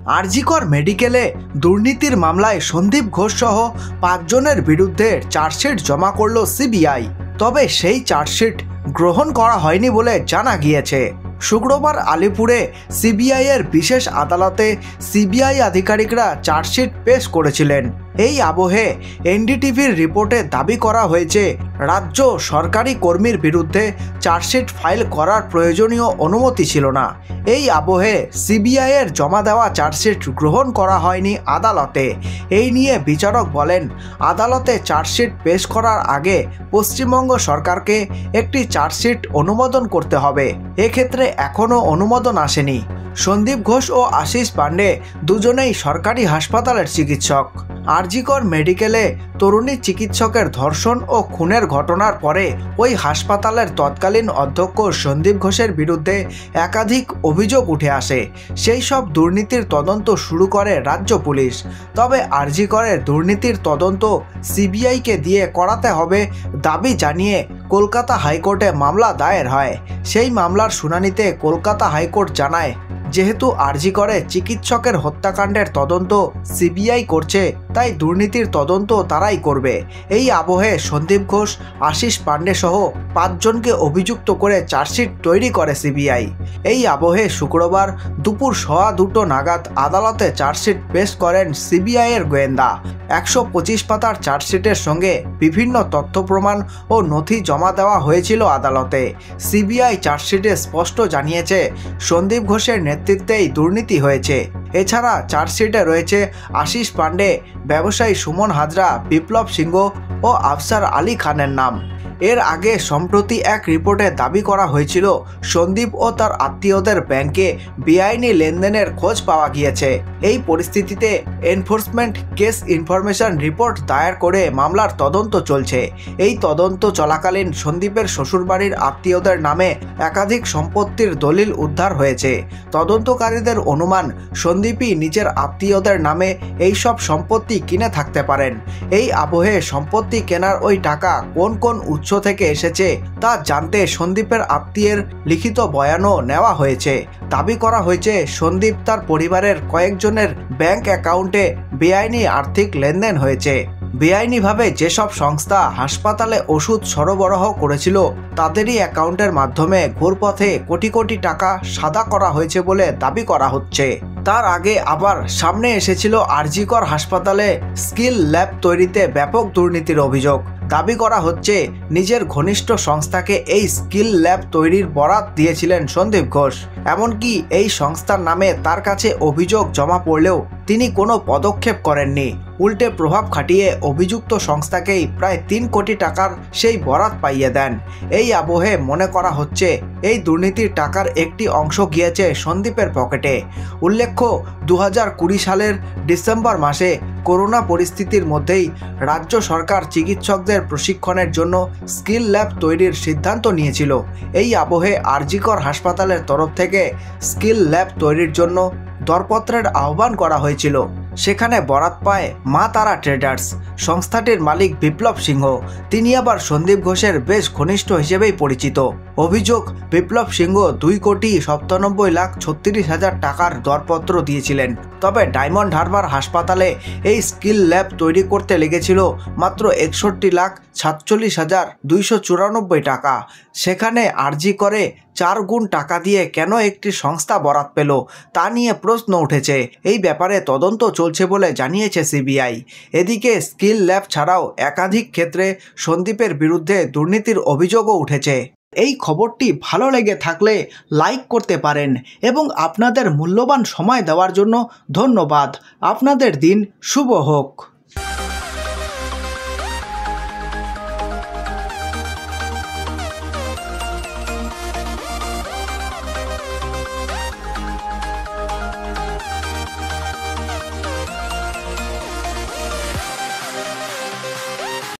আরজিকর মেডিকেলে দুর্নীতির মামলায় সন্দীপ ঘোষ সহ ৫ জনের বিরুদ্ধে চার্জশিট জমা করল সিবিআই। তবে সেই চার্জশিট গ্রহণ করা হয়নি বলে জানা গিয়েছে। শুক্রবার আলিপুরে সিবিআই এর বিশেষ আদালতে সিবিআই আধিকারিকরা চার্জশিট পেশ করেছিলেন। এই আবহে এনডিটিভির রিপোর্টে দাবি করা হয়েছে রাজ্য সরকারি কর্মীর বিরুদ্ধে চার্জশিট ফাইল করার প্রয়োজনীয় অনুমতি ছিল না। এই আবহে সিবিআই এর জমা দেওয়া চার্জশিট গ্রহণ করা হয়নি আদালতে। এই নিয়ে বিচারক বলেন, আদালতে চার্জশিট পেশ করার আগে পশ্চিমবঙ্গ সরকারকে একটি চার্জশিট অনুমোদন করতে হবে। এক্ষেত্রে এখনও অনুমোদন আসেনি। সন্দীপ ঘোষ ও আশিস পাণ্ডে দুজনেই সরকারি হাসপাতালের চিকিৎসক। আরজিকর মেডিকেলে তরুণী চিকিৎসকের ধর্ষণ ও খুনের ঘটনার পরে ওই হাসপাতালের তৎকালীন অধ্যক্ষ সন্দীপ ঘোষের বিরুদ্ধে একাধিক অভিযোগ উঠে আসে। সেই সব দুর্নীতির তদন্ত শুরু করে রাজ্য পুলিশ। তবে আরজিকরের দুর্নীতির তদন্ত সিবিআইকে দিয়ে করাতে হবে দাবি জানিয়ে কলকাতা হাইকোর্টে মামলা দায়ের হয়। সেই মামলার শুনানিতে কলকাতা হাইকোর্ট জানায়, যেহেতু আরজিকরে চিকিৎসকের হত্যাকাণ্ডের তদন্ত সিবিআই করছে, তাই দুর্নীতির তদন্ত তারাই করবে। এই আবহে সন্দীপ ঘোষ, আশিস পাণ্ডে সহ ৫ জনকে অভিযুক্ত করে চার্জশিট তৈরি করে সিবিআই। এই আবহে শুক্রবার দুপুর 2:15 নাগাদ আদালতে চার্জশিট পেশ করেন সিবিআই এর গোয়েন্দা। 125 পাতার চার্জশিটের সঙ্গে বিভিন্ন তথ্য প্রমাণ ও নথি জমা দেওয়া হয়েছিল আদালতে। সিবিআই চার্জশিটে স্পষ্ট জানিয়েছে সন্দীপ ঘোষের নেতৃত্বেই দুর্নীতি হয়েছে। এছাড়া চার্জশিটে রয়েছে আশিস পাণ্ডে, ব্যবসায়ী সুমন হাজরা, বিপ্লব সিংহ ও আফসার আলী খানের নাম। এর আগে সম্প্রতি এক রিপোর্টে দাবি করা হয়েছিল সন্দীপ ও তার আত্মীয়দের ব্যাংকে বেআইনি লেনদেনের খোঁজ পাওয়া গিয়েছে। এই পরিস্থিতিতে এনফোর্সমেন্ট কেস ইনফরমেশন রিপোর্ট দায়ের করে মামলার তদন্ত চলছে। এই তদন্ত চলাকালীন সন্দীপের শ্বশুরবাড়ির আত্মীয়দের নামে একাধিক সম্পত্তির দলিল উদ্ধার হয়েছে। তদন্তকারীদের অনুমান সন্দীপই নিজের আত্মীয়দের নামে এই সব সম্পত্তি কিনে থাকতে পারেন। এই আবহে সম্পত্তি কেনার ওই টাকা কোন কোন উৎস থেকে এসেছে তা জানতে সন্দীপের আত্মীয়ের লিখিত বয়ানও নেওয়া হয়েছে। দাবি করা হয়েছে সন্দীপ তার পরিবারের কয়েকজনের ব্যাংক অ্যাকাউন্টে বেআইনি আর্থিক লেনদেন হয়েছে। বেআইনিভাবে যেসব সংস্থা হাসপাতালে ওষুধ সরবরাহ করেছিল তাদেরই অ্যাকাউন্টের মাধ্যমে ঘুরপথে কোটি কোটি টাকা সাদা করা হয়েছে বলে দাবি করা হচ্ছে। তার আগে আবার সামনে এসেছিল আরজিকর হাসপাতালে স্কিল ল্যাব তৈরিতে ব্যাপক দুর্নীতির অভিযোগ। দাবি করা হচ্ছে নিজের ঘনিষ্ঠ সংস্থাকে এই স্কিল ল্যাব তৈরির বরাত দিয়েছিলেন সন্দীপ ঘোষ। এমনকি এই সংস্থার নামে তার কাছে অভিযোগ জমা পড়লেও তিনি কোনো পদক্ষেপ করেননি। উল্টে প্রভাব খাটিয়ে অভিযুক্ত সংস্থাকেই প্রায় 3 কোটি টাকার সেই বরাত পাইয়ে দেন। এই আবহে মনে করা হচ্ছে এই দুর্নীতির টাকার একটি অংশ গিয়েছে সন্দীপের পকেটে। উল্লেখ্য, 2020 সালের ডিসেম্বর মাসে করোনা পরিস্থিতির মধ্যেই রাজ্য সরকার চিকিৎসকদের প্রশিক্ষণের জন্য স্কিল ল্যাব তৈরির সিদ্ধান্ত নিয়েছিল। এই আবহে আরজিকর হাসপাতালের তরফ থেকে স্কিল ল্যাব তৈরির জন্য দরপত্রের আহ্বান করা হয়েছিল। সেখানে বরাত পায় মা তারা ট্রেডার্স। সংস্থাটির মালিক বিপ্লব সিংহ, তিনি আবার সন্দীপ ঘোষের বেশ ঘনিষ্ঠ হিসেবেই পরিচিত। অভিযোগ, বিপ্লব সিংহ 2,97,36,000 টাকার দরপত্র দিয়েছিলেন। তবে ডায়মন্ড হারবার হাসপাতালে এই স্কিল ল্যাব তৈরি করতে লেগেছিল মাত্র 61,47,294 টাকা। সেখানে আরজি করে 4 গুণ টাকা দিয়ে কেন একটি সংস্থা বরাত পেল তা নিয়ে প্রশ্ন উঠেছে। এই ব্যাপারে তদন্ত চলছে বলে জানিয়েছে সিবিআই। এদিকে স্কিল ল্যাব ছাড়াও একাধিক ক্ষেত্রে সন্দীপের বিরুদ্ধে দুর্নীতির অভিযোগও উঠেছে। এই খবরটি ভালো লেগে থাকলে লাইক করতে পারেন এবং আপনাদের মূল্যবান সময় দেওয়ার জন্য ধন্যবাদ। আপনাদের দিন শুভ হোক।